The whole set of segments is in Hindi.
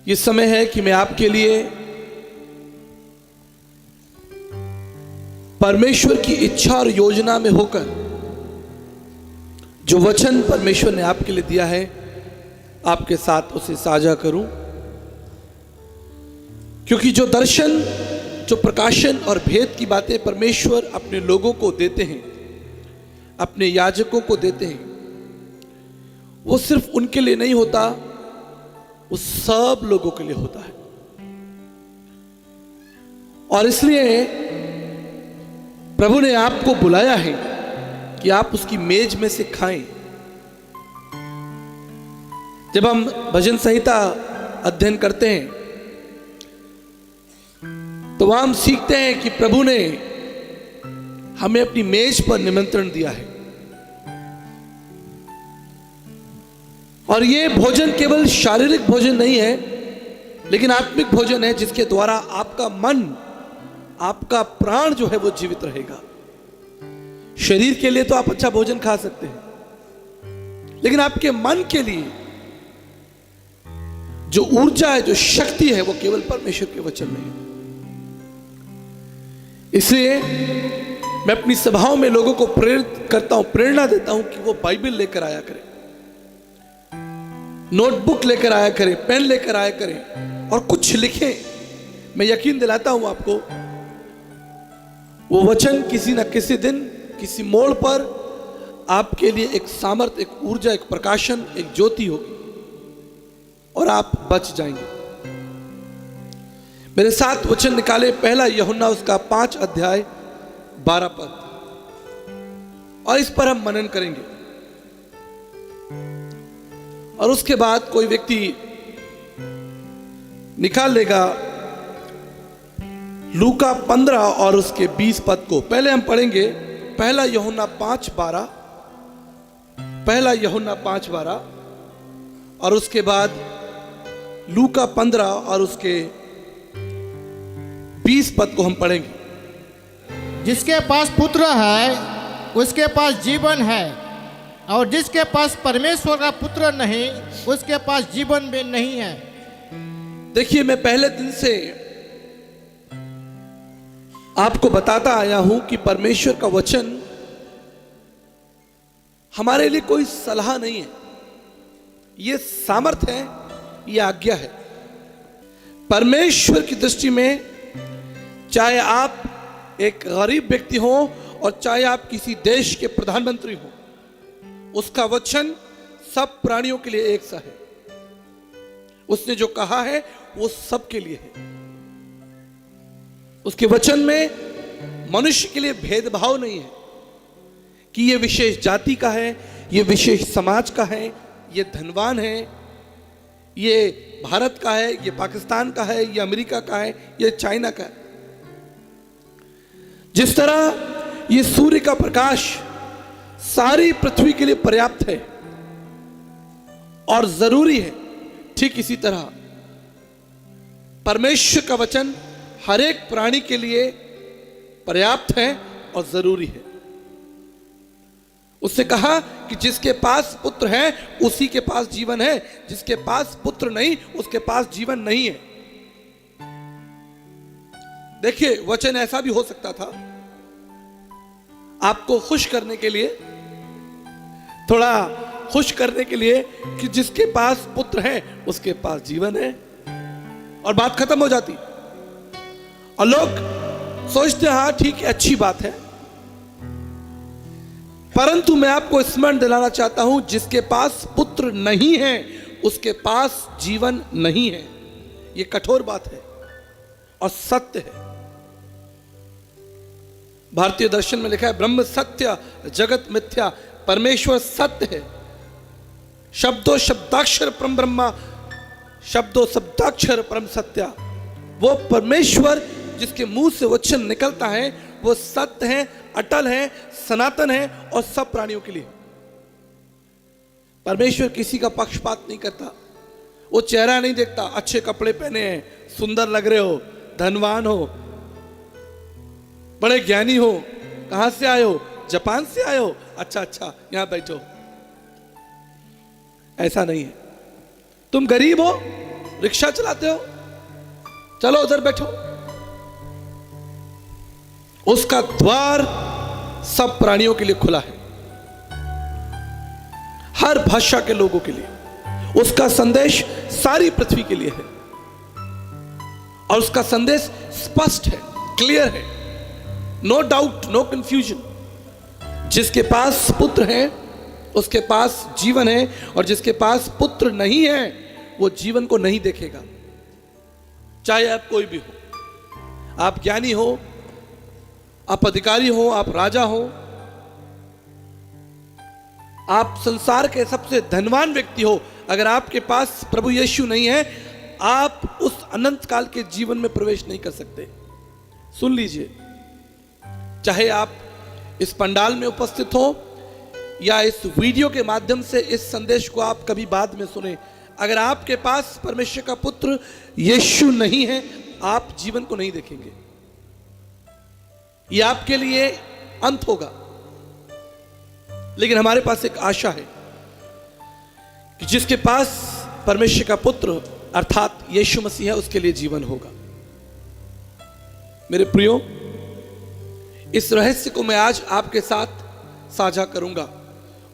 ये समय है कि मैं आपके लिए परमेश्वर की इच्छा और योजना में होकर जो वचन परमेश्वर ने आपके लिए दिया है आपके साथ उसे साझा करूं, क्योंकि जो दर्शन, जो प्रकाशन और भेद की बातें परमेश्वर अपने लोगों को देते हैं, अपने याजकों को देते हैं, वो सिर्फ उनके लिए नहीं होता, वो सब लोगों के लिए होता है। और इसलिए प्रभु ने आपको बुलाया है कि आप उसकी मेज में से खाएं। जब हम भजन संहिता अध्ययन करते हैं तो वहां हम सीखते हैं कि प्रभु ने हमें अपनी मेज पर निमंत्रण दिया है। और ये भोजन केवल शारीरिक भोजन नहीं है, लेकिन आत्मिक भोजन है, जिसके द्वारा आपका मन, आपका प्राण जो है वो जीवित रहेगा। शरीर के लिए तो आप अच्छा भोजन खा सकते हैं, लेकिन आपके मन के लिए जो ऊर्जा है, जो शक्ति है, वो केवल परमेश्वर के वचन में है। इसलिए मैं अपनी सभाओं में लोगों को प्रेरित करता हूं, प्रेरणा देता हूं कि वो बाइबल लेकर आया करें, नोटबुक लेकर आया करें, पेन लेकर आया करें और कुछ लिखें। मैं यकीन दिलाता हूं आपको, वो वचन किसी न किसी दिन, किसी मोड़ पर आपके लिए एक सामर्थ, एक ऊर्जा, एक प्रकाशन, एक ज्योति होगी और आप बच जाएंगे। मेरे साथ वचन निकाले, पहला यूहन्ना उसका 5 अध्याय 12 पद, और इस पर हम मनन करेंगे। और उसके बाद कोई व्यक्ति निकाल लेगा लूका 15 और उसके 20 पद को। पहले हम पढ़ेंगे पहला यूहन्ना 5:12, पहला यूहन्ना 5:12, और उसके बाद लूका 15 और उसके 20 पद को हम पढ़ेंगे। जिसके पास पुत्र है उसके पास जीवन है, और जिसके पास परमेश्वर का पुत्र नहीं उसके पास जीवन भी नहीं है। देखिए, मैं पहले दिन से आपको बताता आया हूं कि परमेश्वर का वचन हमारे लिए कोई सलाह नहीं है, यह सामर्थ है, यह आज्ञा है। परमेश्वर की दृष्टि में चाहे आप एक गरीब व्यक्ति हो और चाहे आप किसी देश के प्रधानमंत्री हो, उसका वचन सब प्राणियों के लिए एक सा है। उसने जो कहा है वो सबके लिए है। उसके वचन में मनुष्य के लिए भेदभाव नहीं है कि ये विशेष जाति का है, ये विशेष समाज का है, ये धनवान है, ये भारत का है, ये पाकिस्तान का है, ये अमेरिका का है, ये चाइना का है। जिस तरह ये सूर्य का प्रकाश सारी पृथ्वी के लिए पर्याप्त है और जरूरी है, ठीक इसी तरह परमेश्वर का वचन हर एक प्राणी के लिए पर्याप्त है और जरूरी है। उसने कहा कि जिसके पास पुत्र है उसी के पास जीवन है, जिसके पास पुत्र नहीं उसके पास जीवन नहीं है। देखिए, वचन ऐसा भी हो सकता था आपको खुश करने के लिए, थोड़ा खुश करने के लिए, कि जिसके पास पुत्र है उसके पास जीवन है, और बात खत्म हो जाती। और लोग सोचते हैं हाँ ठीक है, अच्छी बात है। परंतु मैं आपको स्मरण दिलाना चाहता हूं, जिसके पास पुत्र नहीं है उसके पास जीवन नहीं है। यह कठोर बात है और सत्य है। भारतीय दर्शन में लिखा है, ब्रह्म सत्य जगत मिथ्या, परमेश्वर सत्य है। शब्दों शब्दाक्षर परम ब्रह्मा, शब्दों शब्दाक्षर परम सत्या। वो परमेश्वर जिसके मुंह से वचन निकलता है वो सत्य है, अटल है, सनातन है और सब प्राणियों के लिए। परमेश्वर किसी का पक्षपात नहीं करता। वो चेहरा नहीं देखता, अच्छे कपड़े पहने हैं, सुंदर लग रहे हो, धनवान हो, बड़े ज्ञानी हो, कहां से आए हो, जापान से आए हो, अच्छा अच्छा यहां बैठो। ऐसा नहीं है। तुम गरीब हो, रिक्शा चलाते हो, चलो उधर बैठो। उसका द्वार सब प्राणियों के लिए खुला है, हर भाषा के लोगों के लिए। उसका संदेश सारी पृथ्वी के लिए है और उसका संदेश स्पष्ट है, क्लियर है, नो डाउट, नो कंफ्यूजन। जिसके पास पुत्र है उसके पास जीवन है, और जिसके पास पुत्र नहीं है वो जीवन को नहीं देखेगा। चाहे आप कोई भी हो, आप ज्ञानी हो, आप अधिकारी हो, आप राजा हो, आप संसार के सबसे धनवान व्यक्ति हो, अगर आपके पास प्रभु यीशु नहीं है, आप उस अनंत काल के जीवन में प्रवेश नहीं कर सकते। सुन लीजिए, चाहे आप इस पंडाल में उपस्थित हो या इस वीडियो के माध्यम से इस संदेश को आप कभी बाद में सुने, अगर आपके पास परमेश्वर का पुत्र यीशु नहीं है, आप जीवन को नहीं देखेंगे। यह आपके लिए अंत होगा। लेकिन हमारे पास एक आशा है कि जिसके पास परमेश्वर का पुत्र अर्थात यीशु मसीह है, उसके लिए जीवन होगा। मेरे प्रियो, इस रहस्य को मैं आज आपके साथ साझा करूंगा।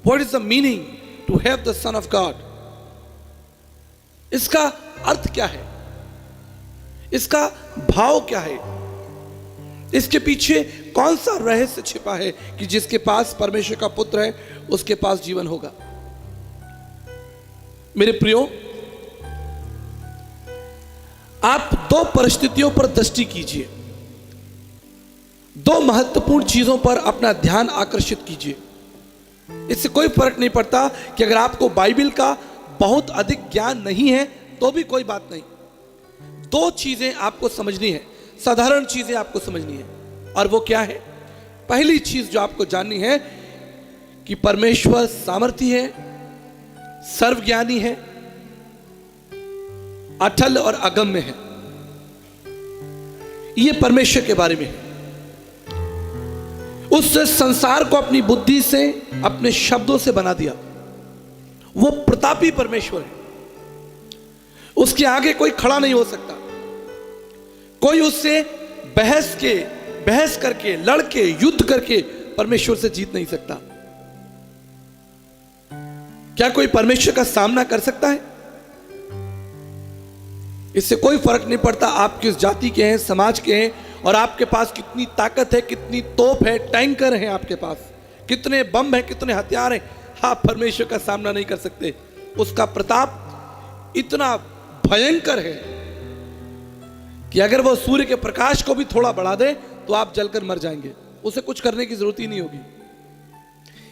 What is the meaning to have the Son of God? इसका अर्थ क्या है, इसका भाव क्या है, इसके पीछे कौन सा रहस्य छिपा है कि जिसके पास परमेश्वर का पुत्र है उसके पास जीवन होगा। मेरे प्रियो, आप दो परिस्थितियों पर दृष्टि कीजिए, दो महत्वपूर्ण चीजों पर अपना ध्यान आकर्षित कीजिए। इससे कोई फर्क नहीं पड़ता कि अगर आपको बाइबल का बहुत अधिक ज्ञान नहीं है तो भी कोई बात नहीं। दो चीजें आपको समझनी है, साधारण चीजें आपको समझनी है, और वो क्या है? पहली चीज जो आपको जाननी है कि परमेश्वर सामर्थी है, सर्वज्ञानी है, अटल और अगम्य है। यह परमेश्वर के बारे में है। उस संसार को अपनी बुद्धि से, अपने शब्दों से बना दिया। वो प्रतापी परमेश्वर है, उसके आगे कोई खड़ा नहीं हो सकता। कोई उससे बहस करके, लड़के, युद्ध करके परमेश्वर से जीत नहीं सकता। क्या कोई परमेश्वर का सामना कर सकता है? इससे कोई फर्क नहीं पड़ता आप किस जाति के हैं, समाज के हैं, और आपके पास कितनी ताकत है, कितनी तोप है, टैंकर है आपके पास, कितने बम है, कितने हथियार हैं, आप परमेश्वर का सामना नहीं कर सकते। उसका प्रताप इतना भयंकर है कि अगर वो सूर्य के प्रकाश को भी थोड़ा बढ़ा दे तो आप जलकर मर जाएंगे। उसे कुछ करने की जरूरत ही नहीं होगी।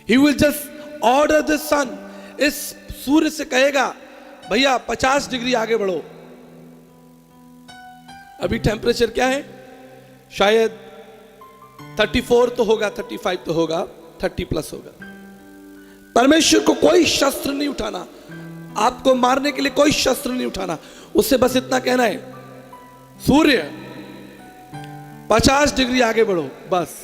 He will just order the sun। इस सूर्य से कहेगा, भैया 50 डिग्री आगे बढ़ो। अभी टेम्परेचर क्या है? शायद 34 तो होगा, 35 तो होगा, 30 प्लस होगा। परमेश्वर को कोई शस्त्र नहीं उठाना, आपको मारने के लिए कोई शस्त्र नहीं उठाना। उससे बस इतना कहना है, सूर्य 50 डिग्री आगे बढ़ो, बस।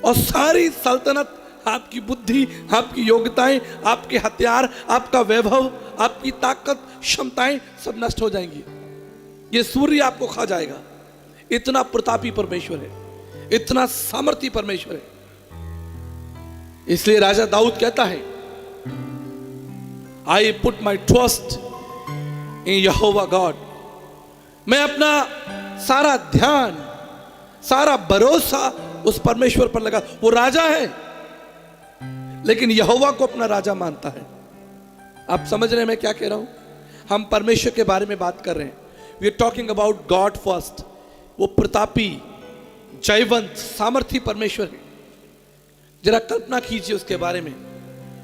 और सारी सल्तनत, आपकी बुद्धि, आपकी योग्यताएं, आपके हथियार, आपका वैभव, आपकी ताकत, क्षमताएं सब नष्ट हो जाएंगी। ये सूर्य आपको खा जाएगा। इतना प्रतापी परमेश्वर है, इतना सामर्थी परमेश्वर है। इसलिए राजा दाऊद कहता है, I put my trust in Jehovah God. मैं अपना सारा ध्यान, सारा भरोसा उस परमेश्वर पर लगा। वो राजा है लेकिन यहोवा को अपना राजा मानता है। आप समझ रहे हैं मैं क्या कह रहा हूं? हम परमेश्वर के बारे में बात कर रहे हैं। We are talking about God first. वो प्रतापी, जयवंत, सामर्थी परमेश्वर है। जरा कल्पना कीजिए उसके बारे में।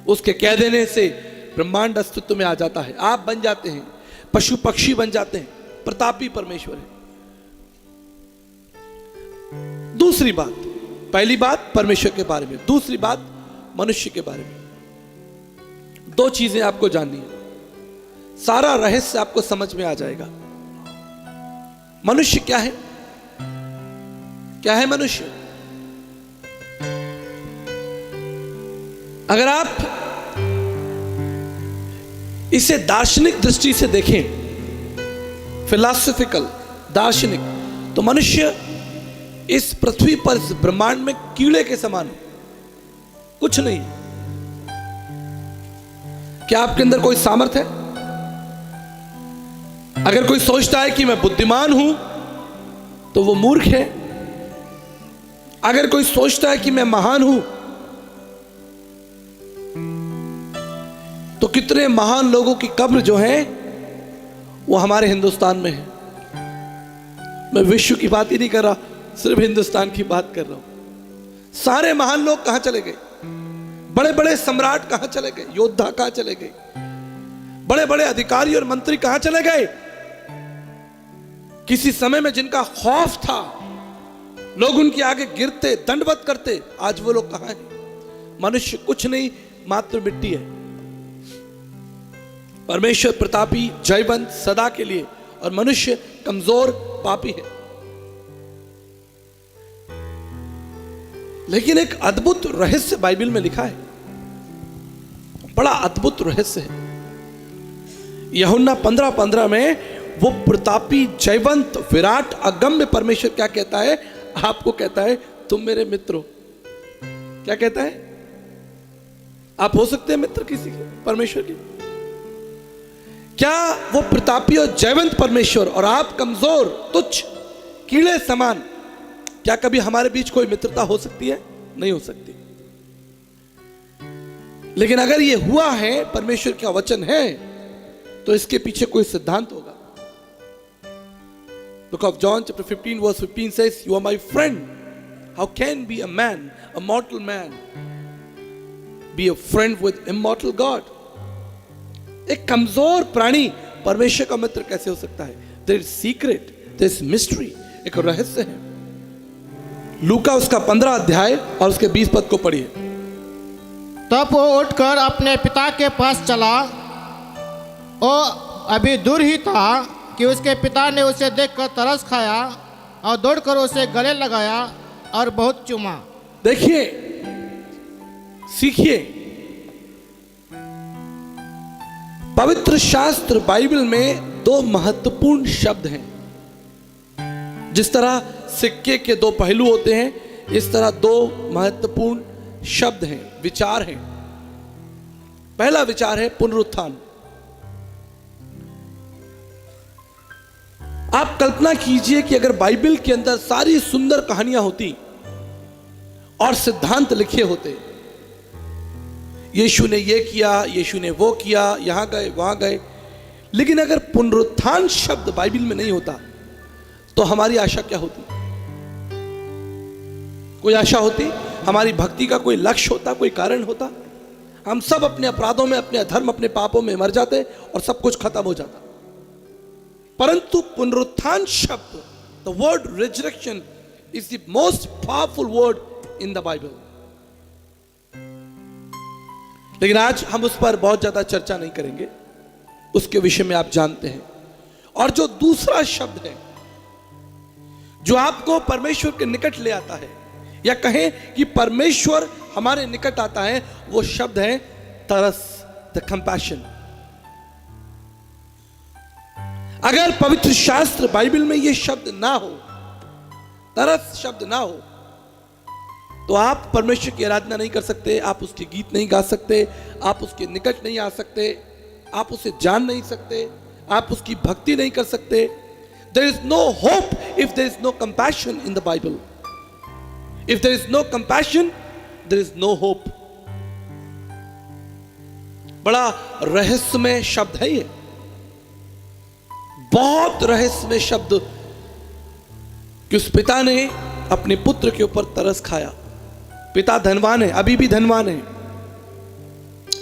उसके कह देने से ब्रह्मांड अस्तित्व में आ जाता है, आप बन जाते हैं, पशु पक्षी बन जाते हैं। प्रतापी परमेश्वर है। दूसरी बात, पहली बात परमेश्वर के बारे में, दूसरी बात मनुष्य के बारे में। दो चीजें आपको जाननी है, सारा रहस्य आपको समझ में आ जाएगा। मनुष्य क्या है? क्या है मनुष्य? अगर आप इसे दार्शनिक दृष्टि से देखें, फिलॉसफिकल, दार्शनिक, तो मनुष्य इस पृथ्वी पर, इस ब्रह्मांड में कीड़े के समान है, कुछ नहीं। क्या आपके अंदर कोई सामर्थ्य है? अगर कोई सोचता है कि मैं बुद्धिमान हूं तो वो मूर्ख है। अगर कोई सोचता है कि मैं महान हूं, तो कितने महान लोगों की कब्र जो है वो हमारे हिंदुस्तान में है। मैं विश्व की बात ही नहीं कर रहा, सिर्फ हिंदुस्तान की बात कर रहा हूं। सारे महान लोग कहां चले गए? बड़े बड़े सम्राट कहां चले गए? योद्धा कहां चले गए? बड़े बड़े अधिकारी और मंत्री कहां चले गए? किसी समय में जिनका खौफ था, लोग उनके आगे गिरते, दंडवत करते, आज वो लोग कहां हैं? मनुष्य कुछ नहीं, मात्र मिट्टी है। परमेश्वर प्रतापी, जयवंत सदा के लिए, और मनुष्य कमजोर, पापी है। लेकिन एक अद्भुत रहस्य बाइबल में लिखा है, बड़ा अद्भुत रहस्य है। यूहन्ना 15:15 में वो प्रतापी, जयवंत, विराट, अगम्य परमेश्वर क्या कहता है? आपको कहता है तुम मेरे मित्र हो। क्या कहता है? आप हो सकते हैं मित्र किसी के, परमेश्वर के। क्या वो प्रतापी और जयवंत परमेश्वर और आप कमजोर, तुच्छ, कीड़े समान, क्या कभी हमारे बीच कोई मित्रता हो सकती है? नहीं हो सकती। लेकिन अगर ये हुआ है, परमेश्वर का वचन है, तो इसके पीछे कोई सिद्धांत होगा। Book of John chapter 15 verse 15 says, "You are my friend." How can be a man, a mortal man, be a friend with immortal God? एक कमजोर प्राणी परमेश्वर का मित्र कैसे हो सकता है? There is secret, there is mystery, एक रहस्य है। लूका उसका 15 अध्याय और उसके 20 पद को पढ़िए। तब वो उठकर अपने पिता के पास चला। वो अभी दूर ही था कि उसके पिता ने उसे देखकर तरस खाया और दौड़कर उसे गले लगाया और बहुत चूमा। देखिए, सीखिए, पवित्र शास्त्र बाइबल में दो महत्वपूर्ण शब्द हैं। जिस तरह सिक्के के दो पहलू होते हैं, इस तरह दो महत्वपूर्ण शब्द हैं, विचार हैं। पहला विचार है पुनरुत्थान। आप कल्पना कीजिए कि अगर बाइबल के अंदर सारी सुंदर कहानियां होती और सिद्धांत लिखे होते, यीशु ने ये किया, यीशु ने वो किया, यहां गए, वहां गए, लेकिन अगर पुनरुत्थान शब्द बाइबल में नहीं होता तो हमारी आशा क्या होती? कोई आशा होती? हमारी भक्ति का कोई लक्ष्य होता, कोई कारण होता? हम सब अपने अपराधों में, अपने अधर्म, अपने पापों में मर जाते और सब कुछ खत्म हो जाता। परंतु पुनरुत्थान शब्द, the word resurrection, is the most powerful word in the Bible. लेकिन आज हम उस पर बहुत ज्यादा चर्चा नहीं करेंगे, उसके विषय में आप जानते हैं। और जो दूसरा शब्द है जो आपको परमेश्वर के निकट ले आता है, या कहें कि परमेश्वर हमारे निकट आता है, वो शब्द है तरस, द कंपैशन। अगर पवित्र शास्त्र बाइबल में ये शब्द ना हो, तरस शब्द ना हो, तो आप परमेश्वर की आराधना नहीं कर सकते, आप उसके गीत नहीं गा सकते, आप उसके निकट नहीं आ सकते, आप उसे जान नहीं सकते, आप उसकी भक्ति नहीं कर सकते। There is no hope if there is no compassion in the Bible. If there is no compassion, there is no hope. बड़ा रहस्यमय शब्द है ये, बहुत रहस्यमय शब्द कि उस पिता ने अपने पुत्र के ऊपर तरस खाया। पिता धनवान है, अभी भी धनवान है,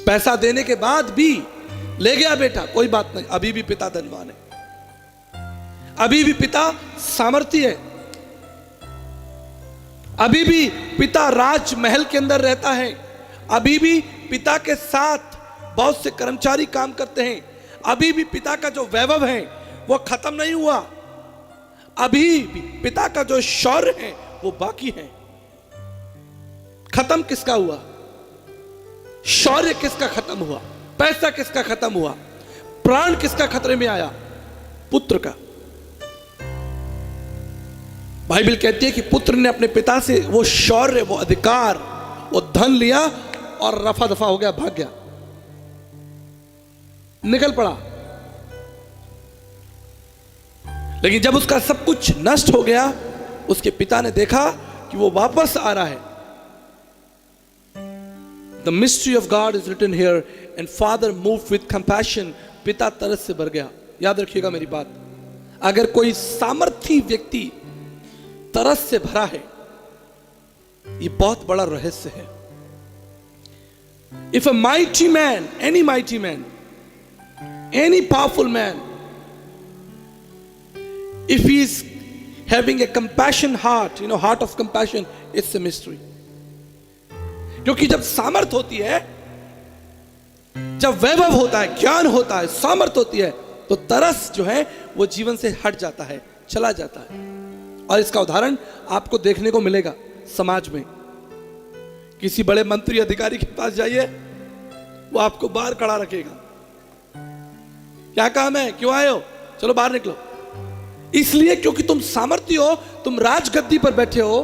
पैसा देने के बाद भी ले गया बेटा, कोई बात नहीं, अभी भी पिता धनवान है, अभी भी पिता सामर्थी है, अभी भी पिता राजमहल के अंदर रहता है, अभी भी पिता के साथ बहुत से कर्मचारी काम करते हैं, अभी भी पिता का जो वैभव है वो खत्म नहीं हुआ, अभी भी पिता का जो शौर्य है वो बाकी है। खत्म किसका हुआ? शौर्य किसका खत्म हुआ? पैसा किसका खत्म हुआ? प्राण किसका खतरे में आया? पुत्र का। बाइबल कहती है कि पुत्र ने अपने पिता से वो शौर्य, वो अधिकार, वो धन लिया और रफा दफा हो गया, भाग गया, निकल पड़ा। लेकिन जब उसका सब कुछ नष्ट हो गया, उसके पिता ने देखा कि वो वापस आ रहा है। The mystery of God is written here, and father moved with compassion. पिता तरस से भर गया। याद रखिएगा मेरी बात, अगर कोई सामर्थी व्यक्ति तरस से भरा है, ये बहुत बड़ा रहस्य है। If a mighty man, any mighty man, any powerful man, if he is having a compassion heart, heart of compassion, it's a mystery. क्योंकि जब सामर्थ होती है, जब वैभव होता है, ज्ञान होता है, सामर्थ होती है, तो तरस जो है वो जीवन से हट जाता है, चला जाता है। और इसका उदाहरण आपको देखने को मिलेगा समाज में। किसी बड़े मंत्री अधिकारी के पास जाइए, वो आपको बाहर खड़ा रखेगा। क्या काम है, क्यों आए हो, चलो बाहर निकलो। इसलिए क्योंकि तुम सामर्थ्य हो, तुम राजगद्दी पर बैठे हो,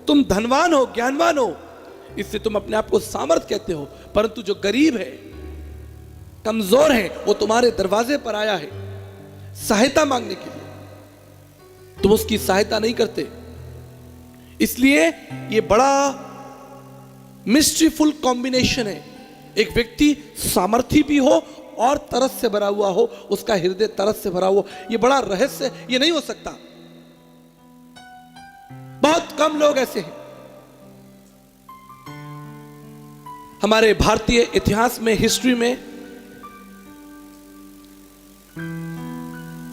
तुम धनवान हो, ज्ञानवान हो, इससे तुम अपने आप को सामर्थ कहते हो। परंतु जो गरीब है, कमजोर है, वो तुम्हारे दरवाजे पर आया है सहायता मांगने के लिए, तुम उसकी सहायता नहीं करते। इसलिए ये बड़ा मिस्ट्रीफुल कॉम्बिनेशन है। एक व्यक्ति सामर्थी भी हो और तरस से भरा हुआ हो, उसका हृदय तरस से भरा हुआ, ये बड़ा रहस्य, ये नहीं हो सकता। बहुत कम लोग ऐसे हैं। हमारे भारतीय इतिहास में, हिस्ट्री में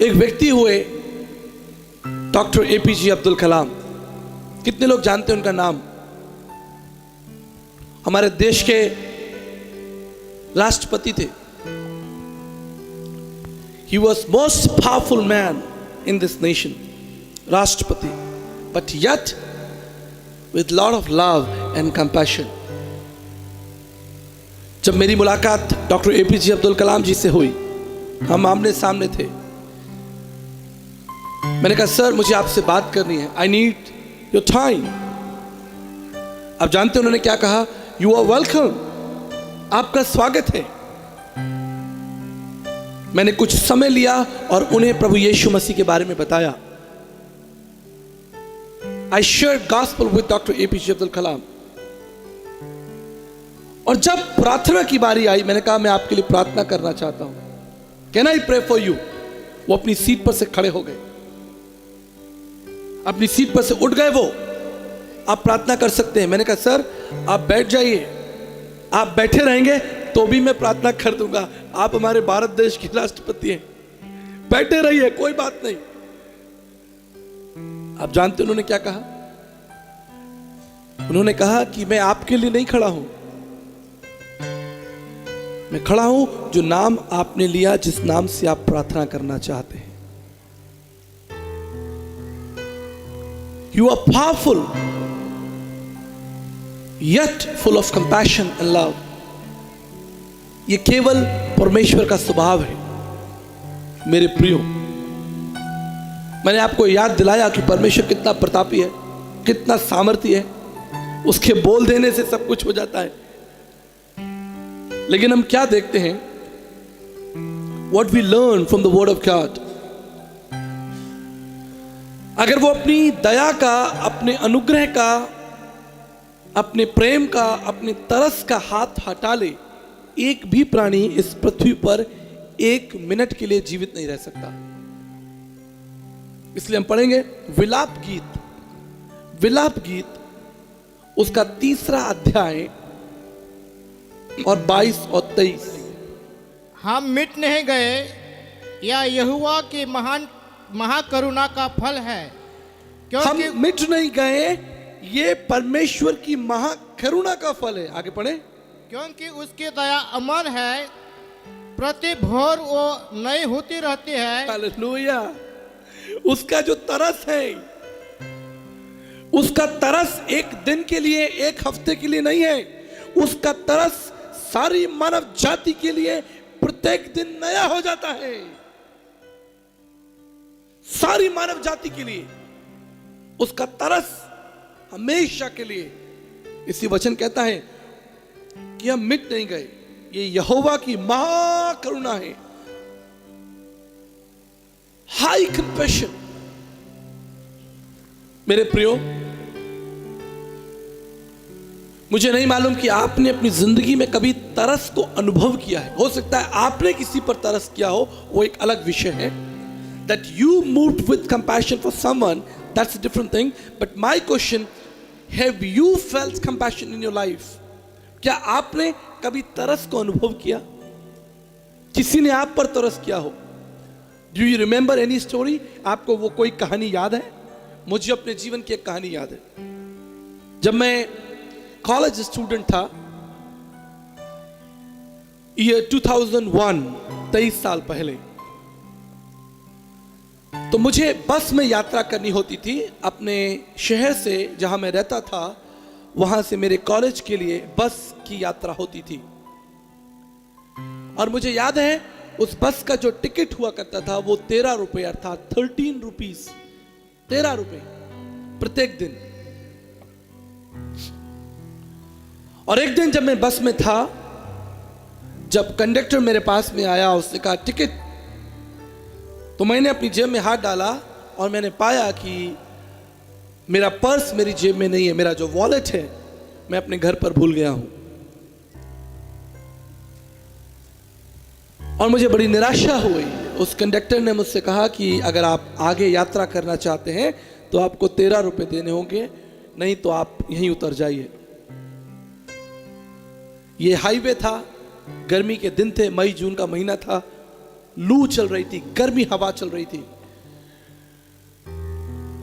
एक व्यक्ति हुए, डॉक्टर एपीजे अब्दुल कलाम। कितने लोग जानते हैं उनका नाम? हमारे देश के राष्ट्रपति थे। He was most powerful man in this nation, राष्ट्रपति, but yet with lot of love and compassion. जब मेरी मुलाकात डॉक्टर एपीजे अब्दुल कलाम जी से हुई, हम आमने सामने थे। मैंने कहा, सर मुझे आपसे बात करनी है, आई नीड योर टाइम। आप जानते हैं उन्होंने क्या कहा? यू आर वेलकम, आपका स्वागत है। मैंने कुछ समय लिया और उन्हें प्रभु यीशु मसीह के बारे में बताया। I shared gospel with doctor APJ Abdul Kalam. और जब प्रार्थना की बारी आई, मैंने कहा मैं आपके लिए प्रार्थना करना चाहता हूं, can I pray for you? वो अपनी सीट पर से खड़े हो गए, अपनी सीट पर से उठ गए। वो, आप प्रार्थना कर सकते हैं। मैंने कहा, सर आप बैठ जाइए, आप बैठे रहेंगे तो भी मैं प्रार्थना कर दूंगा, आप हमारे भारत देश के राष्ट्रपति हैं, बैठे रहिए, कोई बात नहीं। आप जानते उन्होंने क्या कहा? उन्होंने कहा कि मैं आपके लिए नहीं खड़ा हूं, मैं खड़ा हूं जो नाम आपने लिया, जिस नाम से आप प्रार्थना करना चाहते हैं। You are powerful, yet full of compassion and love. ये केवल परमेश्वर का स्वभाव है मेरे प्रियो। मैंने आपको याद दिलाया कि परमेश्वर कितना प्रतापी है, कितना सामर्थी है, उसके बोल देने से सब कुछ हो जाता है। लेकिन हम क्या देखते हैं? What we learn from the word of God. अगर वो अपनी दया का, अपने अनुग्रह का, अपने प्रेम का, अपने तरस का हाथ हटा ले, एक भी प्राणी इस पृथ्वी पर 1 मिनट के लिए जीवित नहीं रह सकता। इसलिए हम पढ़ेंगे विलाप गीत, विलाप गीत उसका 3 अध्याय और 22 और 23। हम मिट नहीं गए, या यहोवा की महाकरुणा का फल है, क्योंकि हम मिट नहीं गए, ये परमेश्वर की महाकरुणा का फल है। आगे पढ़े। क्योंकि उसकी दया अमर है, प्रति भोर वो नई होती रहती है। हालेलुया। उसका जो तरस है, उसका तरस एक दिन के लिए, एक हफ्ते के लिए नहीं है, उसका तरस सारी मानव जाति के लिए प्रत्येक दिन नया हो जाता है सारी मानव जाति के लिए, उसका तरस हमेशा के लिए। इसी वचन कहता है कि हम मिट नहीं गए, ये यहोवा की महाकरुणा है, हाई कंपैशन। मेरे प्रियो, मुझे नहीं मालूम कि आपने अपनी जिंदगी में कभी तरस को अनुभव किया है। हो सकता है आपने किसी पर तरस किया हो, वो एक अलग विषय है। That you moved with compassion for someone, that's a different thing. But my question, have you felt compassion in your life? क्या आपने कभी तरस को अनुभव किया? किसी ने आप पर तरस किया हो? Do you remember any story? आपको वो कोई कहानी याद है? मुझे अपने जीवन की एक कहानी याद है। जब मैं कॉलेज स्टूडेंट था, ईयर 2001, 23 साल पहले, तो मुझे बस में यात्रा करनी होती थी अपने शहर से, जहां मैं रहता था वहां से मेरे कॉलेज के लिए बस की यात्रा होती थी। और मुझे याद है उस बस का जो टिकट हुआ करता था वो 13 रुपये, अर्थात 13 रुपीज, 13 रुपये प्रत्येक दिन। और एक दिन जब मैं बस में था, जब कंडक्टर मेरे पास में आया, उसने कहा टिकट, तो मैंने अपनी जेब में हाथ डाला और मैंने पाया कि मेरा पर्स मेरी जेब में नहीं है, मेरा जो वॉलेट है मैं अपने घर पर भूल गया हूं। और मुझे बड़ी निराशा हुई। उस कंडक्टर ने मुझसे कहा कि अगर आप आगे यात्रा करना चाहते हैं तो आपको 13 रुपए देने होंगे, नहीं तो आप यहीं उतर जाइए। ये हाईवे था, गर्मी के दिन थे, मई जून का महीना था, लू चल रही थी, गर्मी हवा चल रही थी,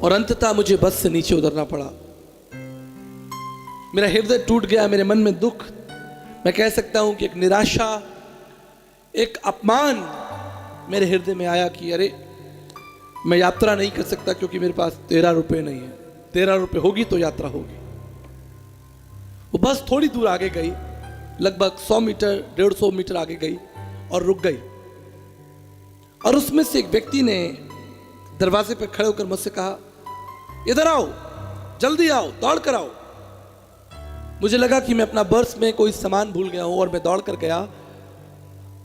और अंततः मुझे बस से नीचे उतरना पड़ा। मेरा हृदय टूट गया, मेरे मन में दुख, मैं कह सकता हूं कि एक निराशा, एक अपमान मेरे हृदय में आया कि अरे मैं यात्रा नहीं कर सकता क्योंकि मेरे पास 13 रुपए नहीं है। 13 रुपए होगी तो यात्रा होगी। वो बस थोड़ी दूर आगे गई, लगभग 100 मीटर 150 मीटर आगे गई और रुक गई। और उसमें से एक व्यक्ति ने दरवाजे पर खड़े होकर मुझसे कहा, इधर आओ, जल्दी आओ, दौड़ कर आओ। मुझे लगा कि मैं अपना पर्स में कोई सामान भूल गया हूं, और मैं दौड़ कर गया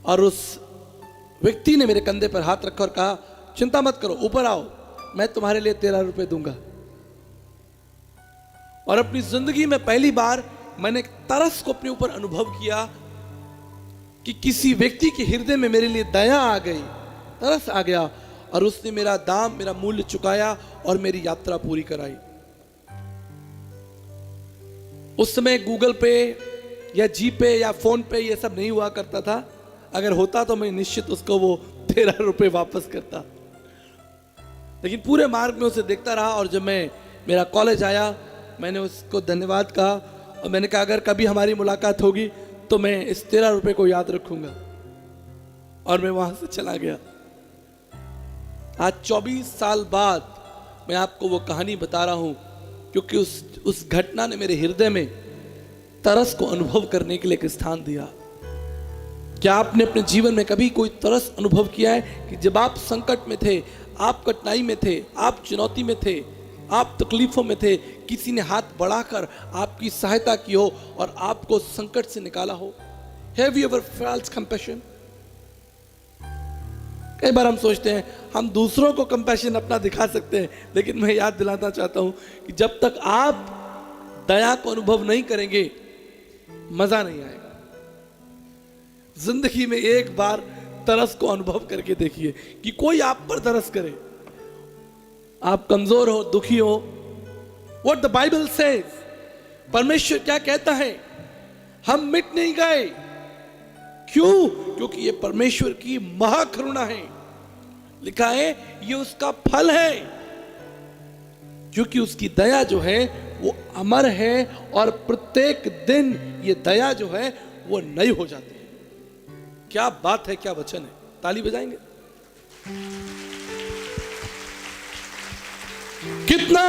और उस व्यक्ति ने मेरे कंधे पर हाथ रखा और कहा, चिंता मत करो, ऊपर आओ, मैं तुम्हारे लिए 13 रुपए दूंगा। और अपनी जिंदगी में पहली बार मैंने तरस को अपने ऊपर अनुभव किया कि किसी व्यक्ति के हृदय में मेरे लिए दया आ गई, तरस आ गया, और उसने मेरा दाम, मेरा मूल्य चुकाया और मेरी यात्रा पूरी कराई। उस समय गूगल पे या जी पे या फोन पे ये सब नहीं हुआ करता था। अगर होता तो मैं निश्चित उसको वो 13 रुपए वापस करता। लेकिन पूरे मार्ग में उसे देखता रहा, और जब मैं मेरा कॉलेज आया मैंने उसको धन्यवाद कहा और मैंने कहा अगर कभी हमारी मुलाकात होगी तो मैं इस 13 रुपए को याद रखूंगा। और मैं वहां से चला गया। आज 24 साल बाद मैं आपको वो कहानी बता रहा हूं, क्योंकि उस घटना ने मेरे हृदय में तरस को अनुभव करने के लिए एक स्थान दिया। क्या आपने अपने जीवन में कभी कोई तरस अनुभव किया है कि जब आप संकट में थे, आप कठिनाई में थे, आप चुनौती में थे, आप तकलीफों में थे, किसी ने हाथ बढ़ाकर आपकी सहायता की हो और आपको संकट से निकाला हो? Have you ever felt compassion? कई बार हम सोचते हैं हम दूसरों को कंपैशन अपना दिखा सकते हैं, लेकिन मैं याद दिलाना चाहता हूं कि जब तक आप दया को अनुभव नहीं करेंगे मजा नहीं आएगा। जिंदगी में एक बार तरस को अनुभव करके देखिए कि कोई आप पर तरस करे। आप कमजोर हो, दुखी हो, व्हाट द बाइबल सेज, परमेश्वर क्या कहता है, हम मिट नहीं गए। क्यों? क्योंकि ये परमेश्वर की महाकरुणा है। लिखा है ये उसका फल है, क्योंकि उसकी दया जो है वो अमर है और प्रत्येक दिन ये दया जो है वो नई हो जाती है। क्या बात है, क्या वचन है। ताली बजाएंगे। कितना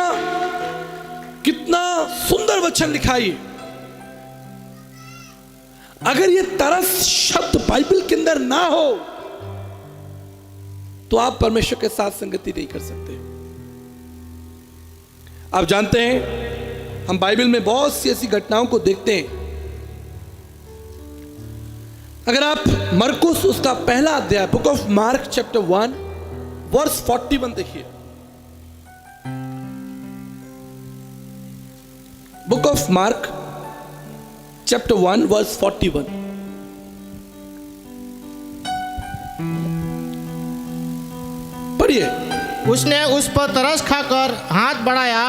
कितना सुंदर वचन लिखा है। अगर ये तरस शब्द बाइबल के अंदर ना हो तो आप परमेश्वर के साथ संगति नहीं कर सकते। आप जानते हैं हम बाइबल में बहुत सी ऐसी घटनाओं को देखते हैं। अगर आप मरकुस उसका पहला अध्याय book of Mark chapter 1 verse 41 देखिए। Book of Mark chapter 1 verse 41। पढ़िए। उसने उस पर तरस खाकर हाथ बढ़ाया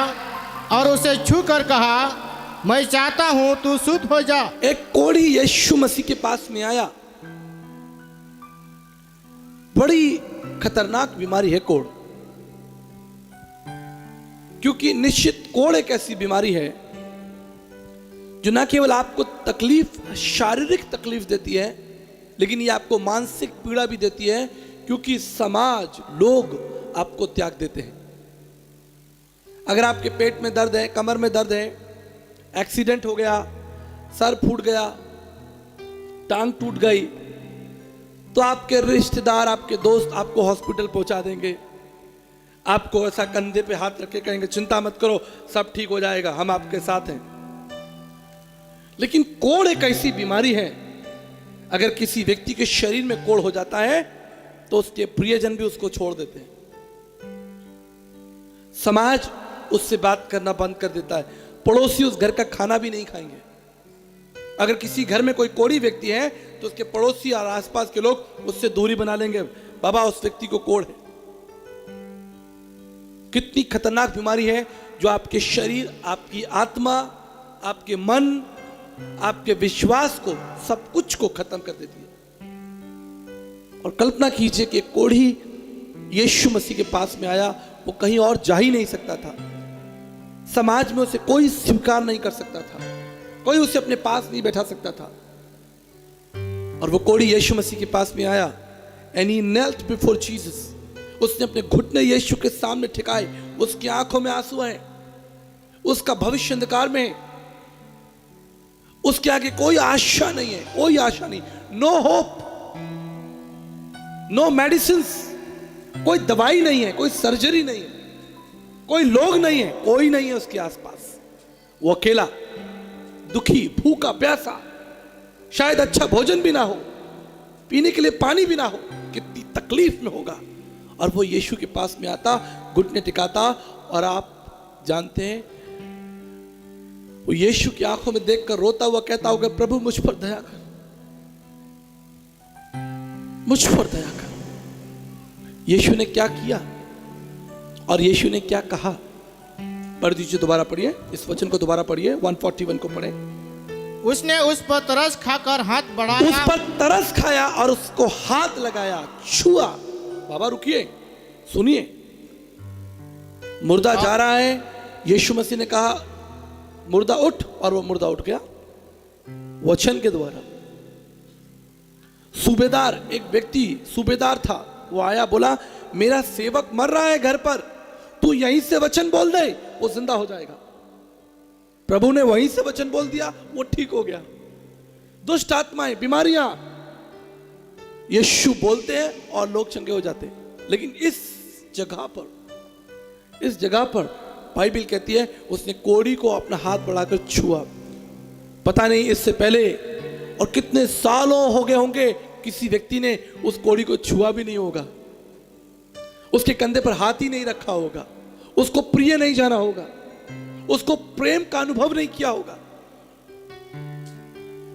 और उसे छू कर कहा, मैं चाहता हूं तू शुद्ध हो जा। एक कोढ़ी यीशु मसीह के पास में आया। बड़ी खतरनाक बीमारी है कोढ़, क्योंकि निश्चित कोढ़ एक ऐसी बीमारी है जो ना केवल आपको तकलीफ, शारीरिक तकलीफ देती है, लेकिन ये आपको मानसिक पीड़ा भी देती है, क्योंकि समाज, लोग आपको त्याग देते हैं। अगर आपके पेट में दर्द है, कमर में दर्द है, एक्सीडेंट हो गया, सर फूट गया, टांग टूट गई, तो आपके रिश्तेदार, आपके दोस्त आपको हॉस्पिटल पहुंचा देंगे। आपको ऐसा कंधे पे हाथ रख के कहेंगे, चिंता मत करो, सब ठीक हो जाएगा, हम आपके साथ हैं। लेकिन कोढ़ एक ऐसी बीमारी है, अगर किसी व्यक्ति के शरीर में कोढ़ हो जाता है तो उसके प्रियजन भी उसको छोड़ देते हैं। समाज उससे बात करना बंद कर देता है, पड़ोसी उस घर का खाना भी नहीं खाएंगे। अगर किसी घर में कोई कोढ़ी व्यक्ति है तो उसके पड़ोसी और आसपास के लोग उससे दूरी बना लेंगे, बाबा उस व्यक्ति को कोढ़ है। कितनी खतरनाक बीमारी है जो आपके शरीर, आपकी आत्मा, आपके मन, आपके विश्वास को, सब कुछ को खत्म कर देती है। और कल्पना कीजिए कि कोढ़ी यीशु मसीह के पास में आया, वो कहीं और जा ही नहीं सकता था, समाज में उसे कोई स्वीकार नहीं कर सकता था, कोई उसे अपने पास नहीं बैठा सकता था। और वो कोढ़ी यीशु मसीह के पास में आया, and he knelt before Jesus. उसने अपने घुटने यीशु के सामने ठिकाए। उसकी आंखों में आंसू हैं, उसका भविष्य अंधकार में है, उसके आगे कोई आशा नहीं है, कोई आशा नहीं, नो होप, नो मेडिसिन, कोई दवाई नहीं है, कोई सर्जरी नहीं है, कोई लोग नहीं है, कोई नहीं है उसके आसपास। वो अकेला, दुखी, भूखा, प्यासा, शायद अच्छा भोजन भी ना हो, पीने के लिए पानी भी ना हो, कितनी तकलीफ में होगा। और वो यीशु के पास में आता, घुटने टिकाता, और आप जानते हैं वो यीशु की आंखों में देखकर रोता हुआ कहता होगा, प्रभु मुझ पर दया कर, मुझ पर दया कर। यीशु ने क्या किया और यीशु ने क्या कहा? पढ़ दीजिए, दोबारा पढ़िए, इस वचन को दोबारा पढ़िए, 141 को पढ़े। उसने उस पर तरस खाकर हाथ बढ़ाया, उस पर तरस खाया और उसको हाथ लगाया, छुआ। बाबा रुकिए, सुनिए, मुर्दा जा रहा है, यीशु मसीह ने कहा मुर्दा उठ, और वो मुर्दा उठ गया वचन के द्वारा। सूबेदार, एक व्यक्ति सूबेदार था, वो आया, बोला मेरा सेवक मर रहा है घर पर, तू यहीं से वचन बोल दे, वो जिंदा हो जाएगा। प्रभु ने वहीं से वचन बोल दिया, वो ठीक हो गया। दुष्ट आत्माएं, बीमारियां, यीशु बोलते हैं और लोग चंगे हो जाते हैं। लेकिन इस जगह पर बाइबल कहती है उसने कोढ़ी को अपना हाथ बढ़ाकर छुआ। पता नहीं इससे पहले और कितने सालों हो गए होंगे किसी व्यक्ति ने उस कोढ़ी को छुआ भी नहीं होगा, उसके कंधे पर हाथ ही नहीं रखा होगा, उसको प्रिय नहीं जाना होगा, उसको प्रेम का अनुभव नहीं किया होगा।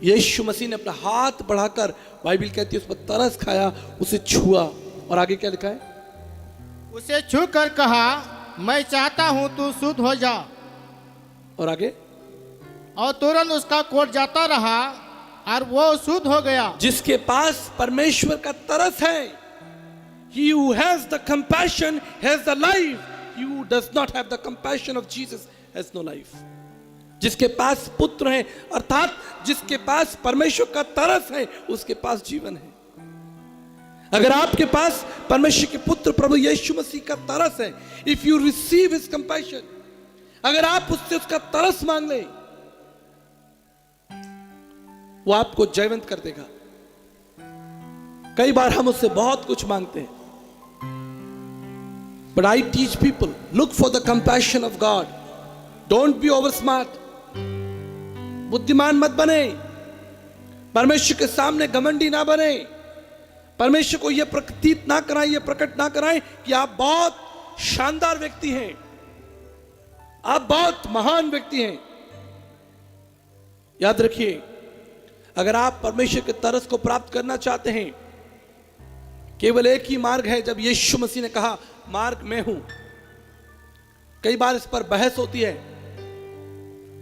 यीशु मसीह ने अपना हाथ बढ़ाकर, बाइबल कहती है, उस पर तरस खाया, उसे छुआ, और आगे क्या लिखा है? उसे छू कर कहा, मैं चाहता हूं तू शुद्ध हो जा। और आगे? और तुरंत उसका कोढ़ जाता रहा और वो शुद्ध हो गया। जिसके पास परमेश्वर का तरस है, he who has the compassion has the life, he who does not have the compassion of Jesus has no life। जिसके पास पुत्र है, अर्थात जिसके पास परमेश्वर का तरस है, उसके पास जीवन है। अगर आपके पास परमेश्वर के पुत्र प्रभु यीशु मसीह का तरस है, if you receive his compassion, अगर आप उससे उसका तरस मांग लें, वो आपको जयवंत कर देगा। कई बार हम उससे बहुत कुछ मांगते हैं, but I teach people, look for the compassion of God, don't be over smart. बुद्धिमान मत बने, परमेश्वर के सामने घमंडी ना बने, परमेश्वर को यह प्रतीत ना कराएं, यह प्रकट ना कराएं कि आप बहुत शानदार व्यक्ति हैं, आप बहुत महान व्यक्ति हैं। याद रखिए, अगर आप परमेश्वर के तरस को प्राप्त करना चाहते हैं, केवल एक ही मार्ग है। जब यीशु मसीह ने कहा मार्ग मैं हूं, कई बार इस पर बहस होती है,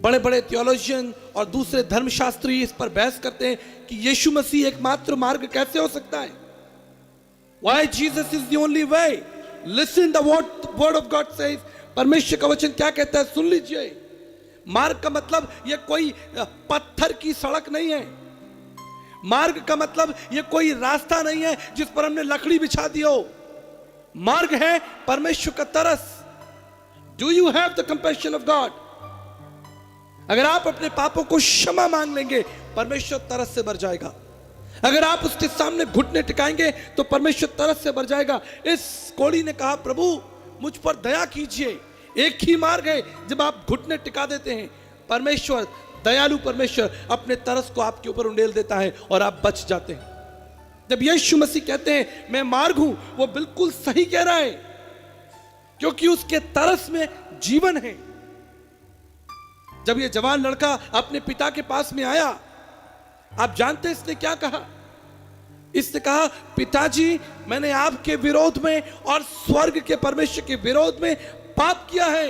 बड़े बड़े थियोलॉजियन और दूसरे धर्मशास्त्री इस पर बहस करते हैं कि यीशु मसीह एकमात्र मार्ग कैसे हो सकता है। Why Jesus is the only way? Listen the word of God says. परमेश्वर का वचन क्या कहता है, सुन लीजिए। मार्ग का मतलब यह कोई पत्थर की सड़क नहीं है। मार्ग का मतलब यह कोई रास्ता नहीं है जिस पर हमने लकड़ी बिछा दी हो। मार्ग है परमेश्वर का तरस। Do you have the compassion of God? अगर आप अपने पापों को क्षमा मांग लेंगे, परमेश्वर तरस से भर जाएगा। अगर आप उसके सामने घुटने टिकाएंगे तो परमेश्वर तरस से भर जाएगा। इस कोढ़ी ने कहा, प्रभु मुझ पर दया कीजिए। एक ही मार्ग है, जब आप घुटने टिका देते हैं, परमेश्वर, दयालु परमेश्वर अपने तरस को आपके ऊपर उंडेल देता है और आप बच जाते हैं। जब यीशु मसीह कहते हैं मैं मार्ग हूं, वो बिल्कुल सही कह रहा है, क्योंकि उसके तरस में जीवन है। जब ये जवान लड़का अपने पिता के पास में आया, आप जानते हैं इसने क्या कहा? इसने कहा, पिताजी मैंने आपके विरोध में और स्वर्ग के परमेश्वर के विरोध में पाप किया है।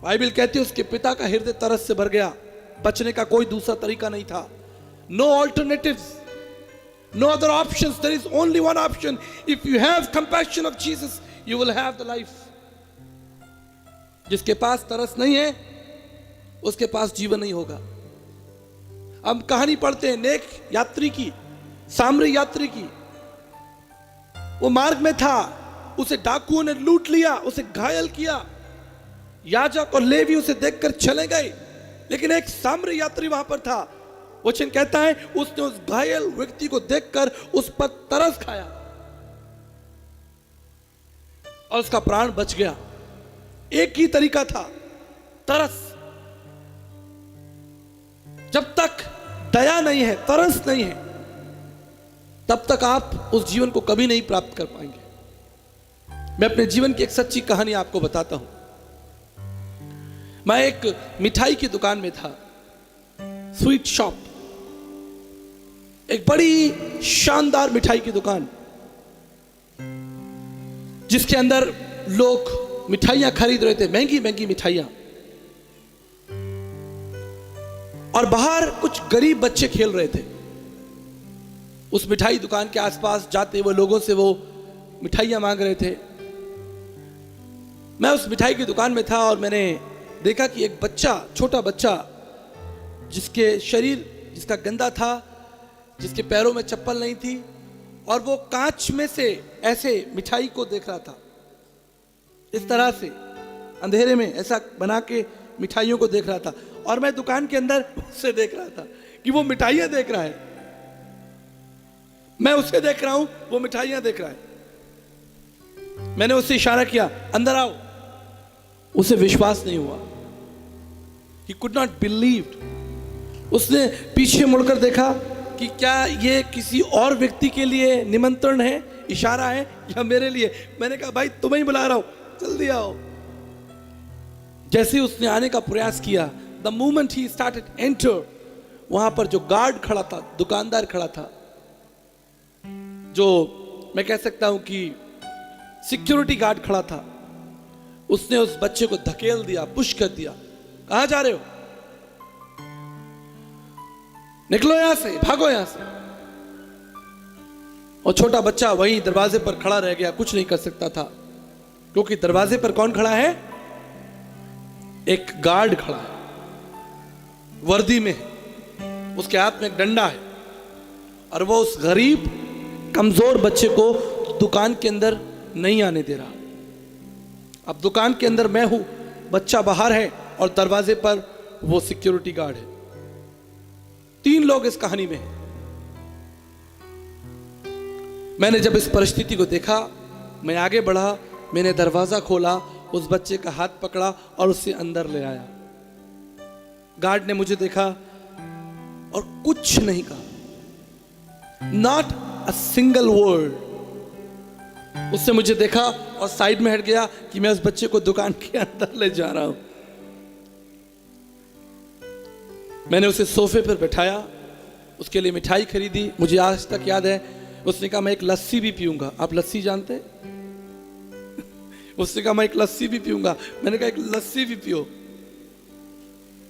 बाइबल कहती है उसके पिता का हृदय तरस से भर गया। बचने का कोई दूसरा तरीका नहीं था। No alternatives, no other options, there is only one option. If you have compassion of Jesus, you will have the life. जिसके पास तरस नहीं है, उसके पास जीवन नहीं होगा। हम कहानी पढ़ते हैं नेक यात्री की, सामरी यात्री की। वो मार्ग में था, उसे डाकुओं ने लूट लिया, उसे घायल किया। याजक और लेवी उसे देखकर चले गए, लेकिन एक सामरी यात्री वहां पर था। वचन कहता है उसने उस घायल व्यक्ति को देखकर उस पर तरस खाया और उसका प्राण बच गया। एक ही तरीका था, तरस। जब तक दया नहीं है, तरस नहीं है, तब तक आप उस जीवन को कभी नहीं प्राप्त कर पाएंगे। मैं अपने जीवन की एक सच्ची कहानी आपको बताता हूं। मैं एक मिठाई की दुकान में था, स्वीट शॉप, एक बड़ी शानदार मिठाई की दुकान, जिसके अंदर लोग मिठाइयां खरीद रहे थे, महंगी महंगी मिठाइयां। और बाहर कुछ गरीब बच्चे खेल रहे थे। उस मिठाई दुकान के आसपास जाते हुए लोगों से वो मिठाइयां मांग रहे थे। मैं उस मिठाई की दुकान में था और मैंने देखा कि एक बच्चा, छोटा बच्चा, जिसके शरीर, जिसका गंदा था, जिसके पैरों में चप्पल नहीं थी, और वो कांच में से ऐसे मिठाई को देख रहा था, इस तरह से अंधेरे में ऐसा बना के मिठाइयों को देख रहा था। और मैं दुकान के अंदर उससे देख रहा था कि वो मिठाइयां देख रहा है, मैं उसे देख रहा हूं, वो मिठाइयां देख रहा है। मैंने उससे इशारा किया, अंदर आओ। उसे विश्वास नहीं हुआ, he could not believe। उसने पीछे मुड़कर देखा कि क्या ये किसी और व्यक्ति के लिए निमंत्रण है, इशारा है, या मेरे लिए। मैंने कहा भाई तुम्हें ही बुला रहा हूं, जल्दी आओ। जैसे उसने आने का प्रयास किया, the moment he started enter, वहां पर जो गार्ड खड़ा था, दुकानदार खड़ा था, जो मैं कह सकता हूं कि सिक्योरिटी गार्ड खड़ा था, उसने उस बच्चे को धकेल दिया, पुश कर दिया। कहां जा रहे हो, निकलो यहां से, भागो यहां से। और छोटा बच्चा वहीं दरवाजे पर खड़ा रह गया, कुछ नहीं कर सकता था, क्योंकि दरवाजे पर कौन खड़ा है? एक गार्ड खड़ा है, वर्दी में, उसके हाथ में एक डंडा है, और वो उस गरीब कमजोर बच्चे को दुकान के अंदर नहीं आने दे रहा। अब दुकान के अंदर मैं हूं, बच्चा बाहर है, और दरवाजे पर वो सिक्योरिटी गार्ड है। लोग इस कहानी में हैं। मैंने जब इस परिस्थिति को देखा, मैं आगे बढ़ा, मैंने दरवाजा खोला, उस बच्चे का हाथ पकड़ा और उसे अंदर ले आया। गार्ड ने मुझे देखा और कुछ नहीं कहा, नॉट अ सिंगल वर्ड। उससे मुझे देखा और साइड में हट गया कि मैं उस बच्चे को दुकान के अंदर ले जा रहा हूं। मैंने उसे सोफे पर बैठाया, उसके लिए मिठाई खरीदी। मुझे आज तक याद है, उसने कहा मैं एक लस्सी भी पीऊंगा। आप लस्सी जानते हैं? उसने कहा मैं एक लस्सी भी पीऊंगा। मैंने कहा एक लस्सी भी पियो।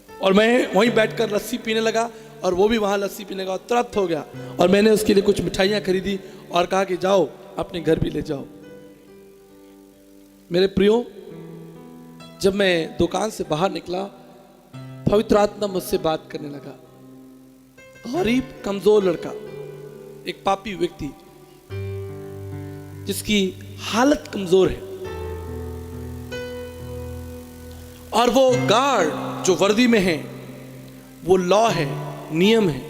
और मैं वहीं बैठकर लस्सी पीने लगा और वो भी वहां लस्सी पीने लगा, तुरंत हो गया। और मैंने उसके लिए कुछ मिठाइयां खरीदी और कहा कि जाओ अपने घर भी ले जाओ। मेरे प्रियो, जब मैं दुकान से बाहर निकला, पवित्र आत्मा मुझसे बात करने लगा। गरीब कमजोर लड़का, एक पापी व्यक्ति जिसकी हालत कमजोर है, और वो गार्ड जो वर्दी में है, वो लॉ है, नियम है,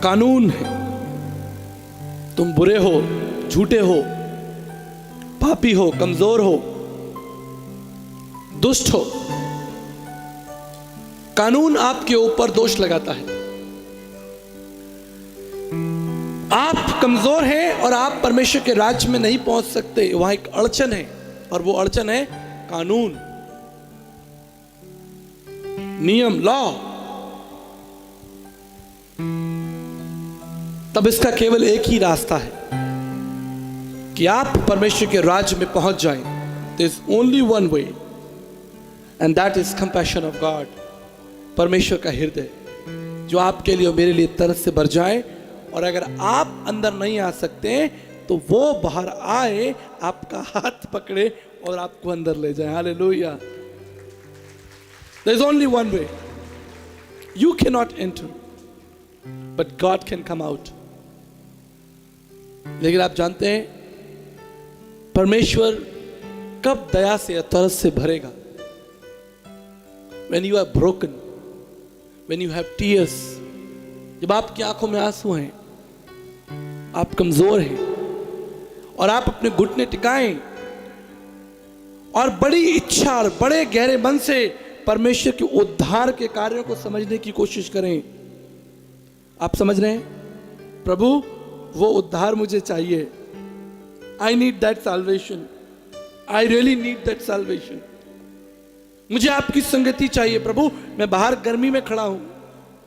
कानून है। तुम बुरे हो, झूठे हो, पापी हो, कमजोर हो, दुष्ट हो, कानून आपके ऊपर दोष लगाता है। आप कमजोर हैं और आप परमेश्वर के राज्य में नहीं पहुंच सकते। वहां एक अड़चन है और वो अड़चन है कानून, नियम, लॉ। तब इसका केवल एक ही रास्ता है कि आप परमेश्वर के राज्य में पहुंच जाएं। There is only one way, and that is compassion of God. परमेश्वर का हृदय जो आपके लिए और मेरे लिए तरस से भर जाए। और अगर आप अंदर नहीं आ सकते तो वो बाहर आए, आपका हाथ पकड़े और आपको अंदर ले जाए। Hallelujah. There is only one way. You can not enter, but God can come out. लेकिन आप जानते हैं परमेश्वर कब दया से, तरस से भरेगा? When you are broken, when you have tears, जब आपकी आंखों में आंसू हैं, आप कमजोर हैं और आप अपने घुटने टिकाएं और बड़ी इच्छा और बड़े गहरे मन से परमेश्वर के उद्धार के कार्यों को समझने की कोशिश करें। आप समझ रहे हैं? प्रभु, वो उद्धार मुझे चाहिए। I need that salvation. I really need that salvation. मुझे आपकी संगति चाहिए प्रभु। मैं बाहर गर्मी में खड़ा हूं,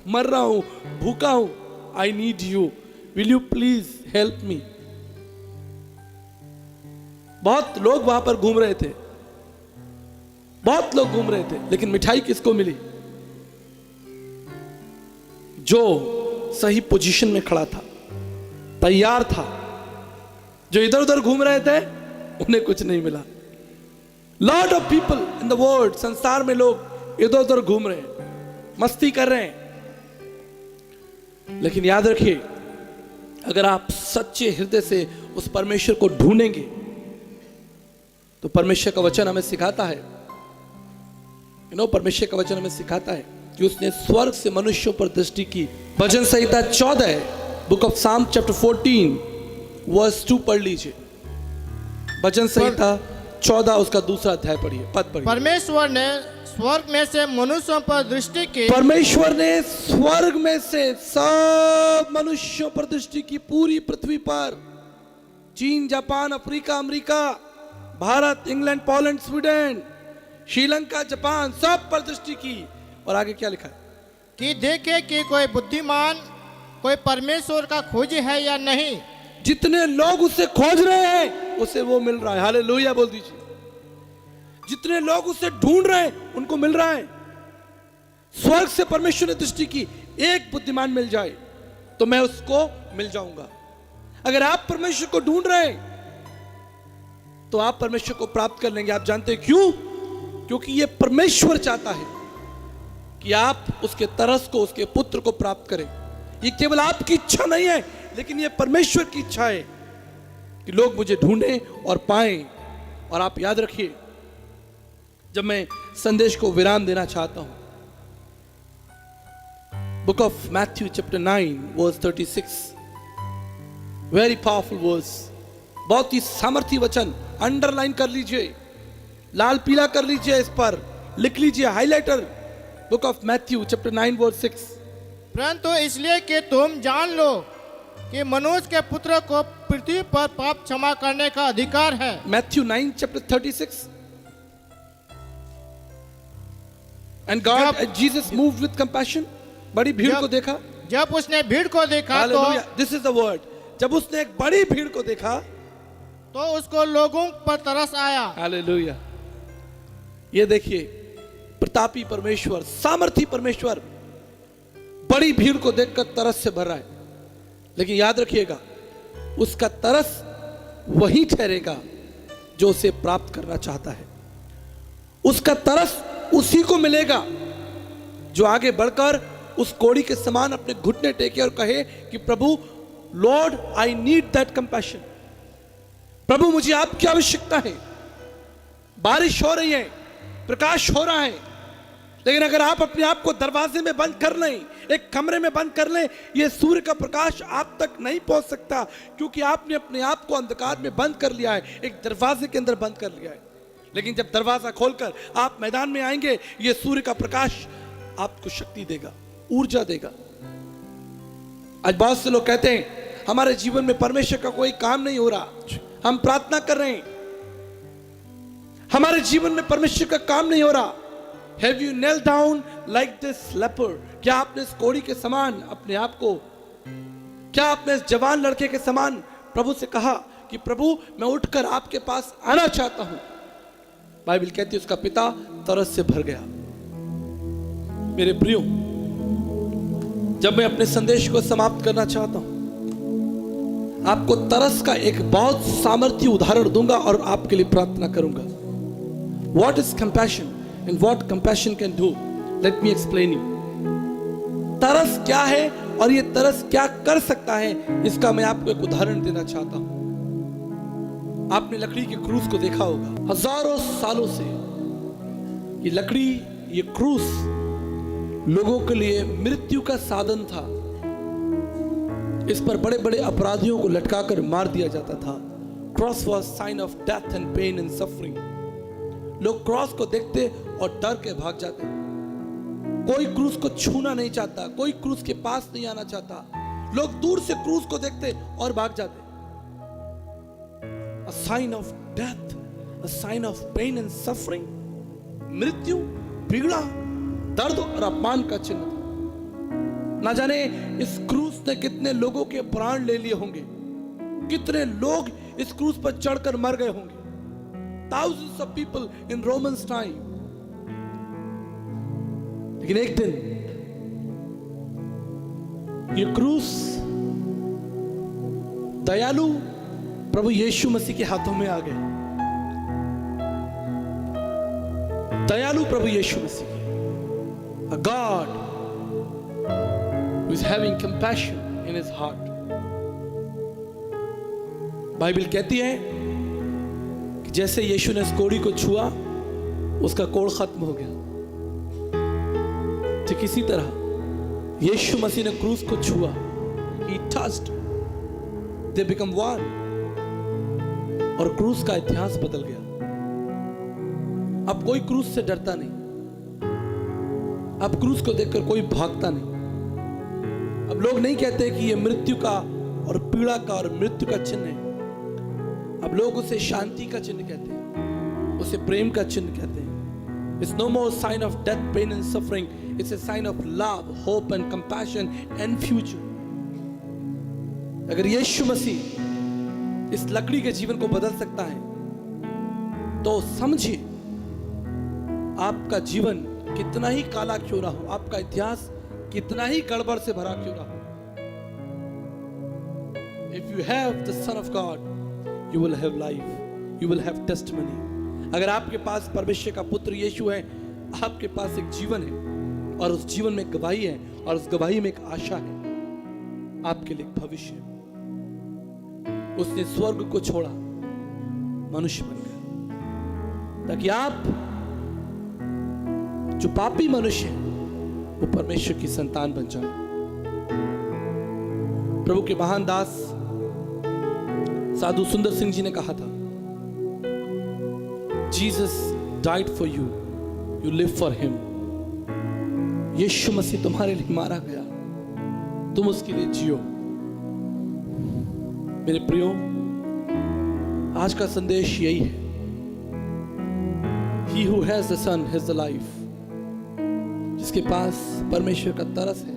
मर रहा हूं, भूखा हूं। I need you, will you please help me. बहुत लोग वहां पर घूम रहे थे, बहुत लोग घूम रहे थे, लेकिन मिठाई किसको मिली? जो सही पोजीशन में खड़ा था, तैयार था। जो इधर उधर घूम रहे थे उन्हें कुछ नहीं मिला। Lot of people in the world, संसार में लोग इधर उधर घूम रहे हैं, मस्ती कर रहे हैं। लेकिन याद रखिए, अगर आप सच्चे हृदय से उस परमेश्वर को ढूंढेंगे तो परमेश्वर का वचन हमें सिखाता है, परमेश्वर का वचन हमें सिखाता है कि उसने स्वर्ग से मनुष्यों पर दृष्टि की। भजन संहिता 14, बुक ऑफ साम चैप्टर 14 वर्स 2 पढ़ लीजिए। भजन संहिता 14 उसका दूसरा अध्याय पढ़िए, पद पढ़िए। परमेश्वर ने स्वर्ग में से मनुष्यों पर दृष्टि की। परमेश्वर ने स्वर्ग में से सब मनुष्यों पर दृष्टि की, पूरी पृथ्वी पर। चीन, Japan, Africa, America, Bharat, England, Poland, Sweden, Sri Lanka, Japan, सब पर दृष्टि की। और आगे क्या लिखा है? कि देखे कि कोई बुद्धिमान, कोई परमेश्वर का खोजी है या नहीं। जितने लोग उसे खोज रहे हैं उसे वो मिल रहा है। हालेलुया बोल दीजिए। जितने लोग उसे ढूंढ रहे हैं उनको मिल रहा है। स्वर्ग से परमेश्वर ने दृष्टि की, एक बुद्धिमान मिल जाए तो मैं उसको मिल जाऊंगा। अगर आप परमेश्वर को ढूंढ रहे हैं तो आप परमेश्वर को प्राप्त कर लेंगे। आप जानते हैं क्यों? क्योंकि ये परमेश्वर चाहता है कि आप उसके तरस को, उसके पुत्र को प्राप्त करें। ये केवल आपकी इच्छा नहीं है, लेकिन ये परमेश्वर की इच्छा है कि लोग मुझे ढूंढें और पाएं। और आप याद रखिए, जब मैं संदेश को विराम देना चाहता हूं Book of Matthew chapter 9 verse 36. Very powerful verse. बहुत ही सामर्थी वचन, अंडरलाइन कर लीजिए, लाल पीला कर लीजिए, इस पर लिख लीजिए, highlighter. Book of Matthew chapter 9 verse 6. परंतु इसलिए कि तुम जान लो कि मनुष्य के पुत्र को पृथ्वी पर पाप क्षमा करने का अधिकार है. Matthew 9 chapter 36. And God, Jesus moved with compassion. बड़ी भीड़ को देखा. जब उसने भीड़ को देखा Hallelujah. This is the word. जब उसने एक बड़ी भीड़ को देखा तो उसको लोगों पर तरस आया. हालेलुया. ये देखिए, प्रतापी परमेश्वर, सामर्थी परमेश्वर बड़ी भीड़ को देखकर तरस से भर रहा है. लेकिन याद रखिएगा, उसका तरस वही ठहरेगा जो उसे प्राप्त करना चाहता है. उसका तरस उसी को मिलेगा जो आगे बढ़कर उस कोड़ी के समान अपने घुटने टेके और कहे कि प्रभु, lord, I need that compassion. प्रभु, मुझे आपकी आवश्यकता है. बारिश हो रही है, प्रकाश हो रहा है, लेकिन अगर आप अपने आप को दरवाजे में बंद कर लें, एक कमरे में बंद कर लें, यह सूर्य का प्रकाश आप तक नहीं पहुंच सकता, क्योंकि आपने अपने आप को अंधकार में बंद कर लिया है, एक दरवाजे के अंदर बंद कर लिया है. लेकिन जब दरवाजा खोलकर आप मैदान में आएंगे, यह सूर्य का प्रकाश आपको शक्ति देगा, ऊर्जा देगा. आज बहुत से लोग कहते हैं हमारे जीवन में परमेश्वर का कोई काम नहीं हो रहा, हम प्रार्थना कर रहे हैं, हमारे जीवन में परमेश्वर का काम नहीं हो रहा. Have you knelt down like this leper? क्या आपने इस कोढ़ी के समान अपने आप को, क्या आपने इस जवान लड़के के समान प्रभु से कहा कि प्रभु, मैं उठकर आपके पास आना चाहता हूं? बाइबल कहती है उसका पिता तरस से भर गया. मेरे प्रियो, जब मैं अपने संदेश को समाप्त करना चाहता हूं, आपको तरस का एक बहुत सामर्थ्य उदाहरण दूंगा और आपके लिए प्रार्थना करूंगा. What is compassion and what compassion can do? Let me explain you. तरस क्या है और ये तरस क्या कर सकता है, इसका मैं आपको एक उदाहरण देना चाहता हूं. आपने लकड़ी के क्रूस को देखा होगा. हजारों सालों से ये लकड़ी, ये क्रूस लोगों के लिए मृत्यु का साधन था. इस पर बड़े बड़े अपराधियों को लटकाकर मार दिया जाता था. Cross was sign of death and pain and suffering. लोग क्रॉस को देखते और डर के भाग जाते. कोई क्रूस को छूना नहीं चाहता, कोई क्रूस के पास नहीं आना चाहता. लोग दूर से क्रूस को देखते और भाग जाते. A sign of death, a sign of pain and suffering. मृत्यु, पीड़ा, दर्द और अपमान का चिन्ह था. ना जाने इस क्रूस ने कितने लोगों के प्राण ले लिए होंगे, कितने लोग इस क्रूस पर चढ़कर मर गए होंगे. Thousands of people in Romans time. लेकिन एक दिन ये क्रूस दयालु प्रभु यीशु मसीह के हाथों में आ गए. दयालु प्रभु यीशु मसीह, a God who is having compassion in his heart. Bible कहती है कि जैसे यीशु ने इस कोड़ी को छुआ, उसका कोढ़ खत्म हो गया. ठीक इसी तरह यीशु मसीह ने क्रूस को छुआ. He touched, they become one. और क्रूस का इतिहास बदल गया. अब कोई क्रूस से डरता नहीं, अब क्रूस को देखकर कोई भागता नहीं. अब लोग नहीं कहते कि यह मृत्यु का और पीड़ा का और मृत्यु का चिन्ह है. अब लोग उसे शांति का चिन्ह कहते हैं, उसे प्रेम का चिन्ह कहते हैं. It's no more sign of death, pain and suffering. It's a sign of love, hope and compassion and future. अगर यीशु मसीह इस लकड़ी के जीवन को बदल सकता है, तो समझिए आपका जीवन कितना ही काला क्यों ना हो, आपका इतिहास कितना ही गड़बड़ से भरा क्यों ना हो. If you have the Son of God, you will have life, you will have testimony. अगर आपके पास परमेश्वर का पुत्र यीशु है, आपके पास एक जीवन है और उस जीवन में गवाही है और उस गवाही में एक आशा है, आपके लिए एक भविष्य है. उसने स्वर्ग को छोड़ा, मनुष्य बन गया, ताकि आप जो पापी मनुष्य हैं वो परमेश्वर की संतान बन जाए। प्रभु के महान दास साधु सुंदर सिंह जी ने कहा था, Jesus died for you, you live for him. Yeshu Masih तुम्हारे लिए मारा गया, तुम उसके लिए जियो। मेरे प्रियो, आज का संदेश यही है, He who has the Son has the life। जिसके पास परमेश्वर का तरस है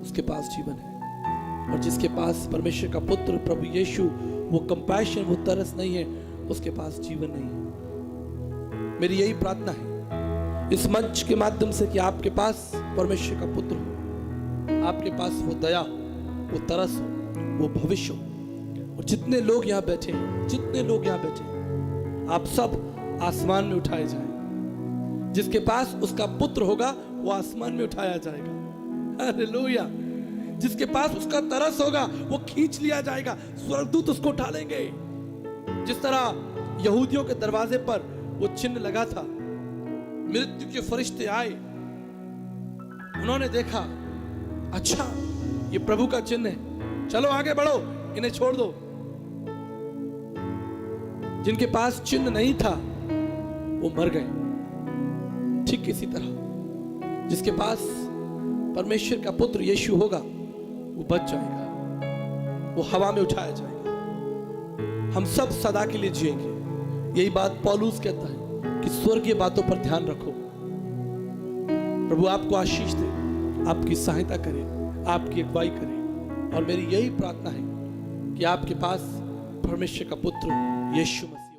उसके पास जीवन है, और जिसके पास परमेश्वर का पुत्र प्रभु यीशु वो कंपैशन, वो तरस नहीं है, उसके पास जीवन नहीं है। मेरी यही प्रार्थना है इस मंच के माध्यम से कि आपके पास परमेश्वर का पुत्र हो, आपके पास वो दया, वो तरस हो, वो भविष्य हो। और जितने लोग यहाँ बैठे हैं, जितने लोग यहाँ बैठे हैं, आप सब आसमान में उठाए जाएंगे। जिसके पास उसका पुत्र होगा वो आसमान में उठाया जाएगा। हालेलुया। जिसके पास उसका तरस होगा वो खींच लिया जाएगा, स्वर्गदूत उसको उठा लेंगे। जिस तरह यहूदियों के दरवाजे पर वो चिन्ह लगा था, मृत्यु के फरिश्ते आए, उन्होंने देखा, अच्छा ये प्रभु का चिन्ह है, चलो आगे बढ़ो, इन्हें छोड़ दो। जिनके पास चिन्ह नहीं था वो मर गए। ठीक इसी तरह जिसके पास परमेश्वर का पुत्र यीशु होगा वो बच जाएगा, वो हवा में उठाया जाएगा। हम सब सदा के लिए जिएंगे। यही बात पौलुस कहता है कि स्वर्गीय बातों पर ध्यान रखो। प्रभु आपको आशीष दे, आपकी सहायता करे, आपकी अगुवाई करे। और मेरी यही प्रार्थना है कि आपके पास परमेश्वर का पुत्र यीशु मसीह